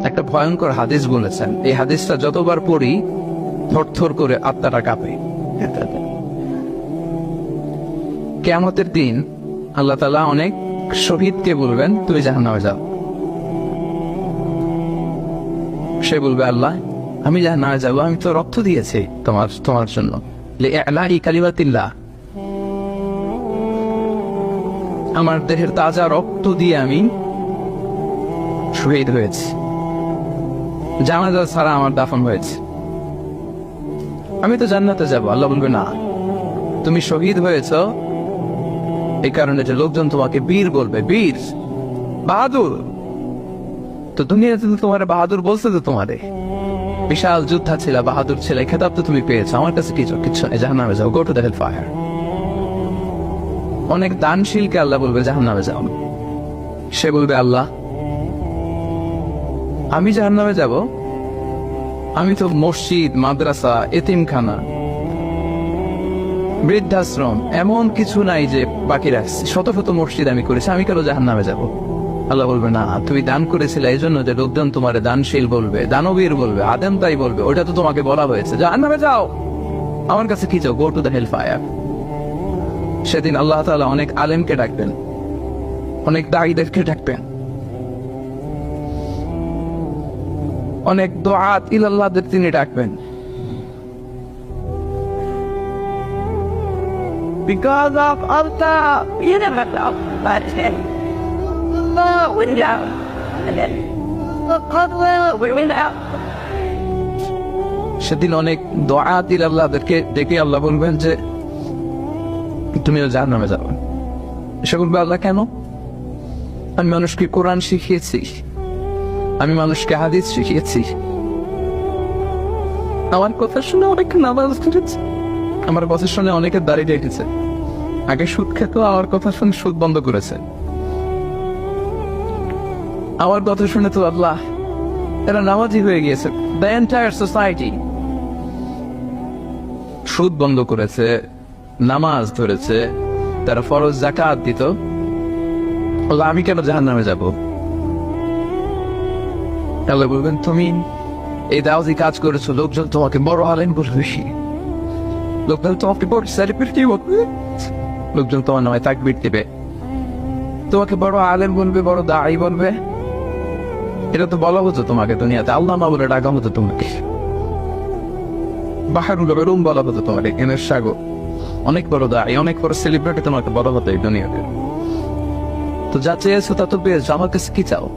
একটা ভয়ঙ্কর হাদিস বলেছেন, এই হাদিসটা যতবার পড়ি থরথর করে আত্মাটা কাঁপে। কিয়ামতের দিন আল্লাহ তাআলা অনেক শহীদকে বলবেন, তুমি জাহান্নামে যাও। সে বলবে, আল্লাহ আমি জাহান্নামে যাবো, আমি তো রক্ত দিয়েছি তোমার জন্য, লিইলাহি কালিমাতিল্লাহ, আমার দেহের তাজা রক্ত দিয়ে আমি শহীদ হয়েছি, জানাজা ছাড়া আমার দাফন হয়েছে, আমি তো জান্নাতে যাব। আল্লাহ বলবে, না, তুমি শহীদ হয়েছ এই কারণে যে লোকজন তোমাকে বীর বলবে, বীর, বাহাদুর। তো দুনিয়াতে তো তোমার বাহাদুর বলছে, তো তোমারে বিশাল যোদ্ধা ছিল, বাহাদুর ছিল, এই খেতাব তো তুমি পেয়েছো, আমার কাছে কিছু নেই, জাহান্নামে যাও, go to the hell fire. অনেক দানশীলকে আল্লাহ বলবে জাহান্নামে যাও। সে বলবে, আল্লাহ আমি জাহান্নামে যাব, আমি তো মসজিদ, মাদ্রাসা, এতিমখানা, বৃদ্ধাশ্রম এমন কিছু নাই যে বাকি রাখছি, শত শত মসজিদ আমি করেছি, আমি কেন জাহান্নামে যাব? আল্লাহ বলবে, না, তুমি দান করেছিলে এই জন্য যে লোকজন তোমারে দানশীল বলবে, দানবীর বলবে, আদেম তাই বলবে, ওটা তো তোমাকে বলা হয়েছে, জাহান্নামে যাও, আমার কাছে কি চাও, go to the hell fire. সেদিন আল্লাহ তাআলা অনেক আলেমকে ডাকবেন, অনেক দাঈদেরকে ডাকবেন, অনেক দুআত ইলাল্লাহদের তিনি ডাকবেন। Because of Allah, you never know, but we know, and then we will know. সেদিন অনেক দুআত ইলাল্লাহদেরকে ডেকে আল্লাহ বলবেন যে তুমিও জাহান্নামে যাবে। সে বলবে, আল্লাহ কেন? আমি মানুষকে কোরআন শিখিয়েছি, আমি মানুষকে হাদিস শিখিয়েছি, আমার কথা শুনে অনেক নামাজ পড়েছে, আমার কথা শুনে অনেকের দাঁড়িয়ে রেখেছে, আগে সুদ খেত, আমার কথা শুনে সুদ বন্ধ করেছে, আমার কথা শুনে তো আল্লাহ এরা নামাজি হয়ে গিয়েছে। দ্য এন্টায়ার সোসাইটি সুদ বন্ধ করেছে, নামাজ ধরেছে, তারা ফরজ যাকাত দিত, আমি কেন জাহান্নামে যাব? আল্লাহ বলবেন, তুমি এই দাওয়াতি কাজ করেছো, লোকজন তোমাকে বড় আলেম বলবে, লোকজন তোমাকে বড় সেলিব্রিটি বলবে, লোকজন তোমার নামে তাকবীর দিবে, তোমাকে বড় আলেম বলবে, বড় দাঈ বলবে। এটা তো বলা হতো তোমাকে দুনিয়াতে, আল্লাহ না বলে ডাকা হতো তোমাকে, বাহারুল উলুম বলা হতো তোমাকে, জ্ঞানের সাগর, অনেক বড় দাঈ, অনেক বড় সেলিব্রিটি তোমাকে বলা হতো এই দুনিয়াতে। তো যা চেয়েছো তা তো পেয়েছো, আমার কাছে কি চাও?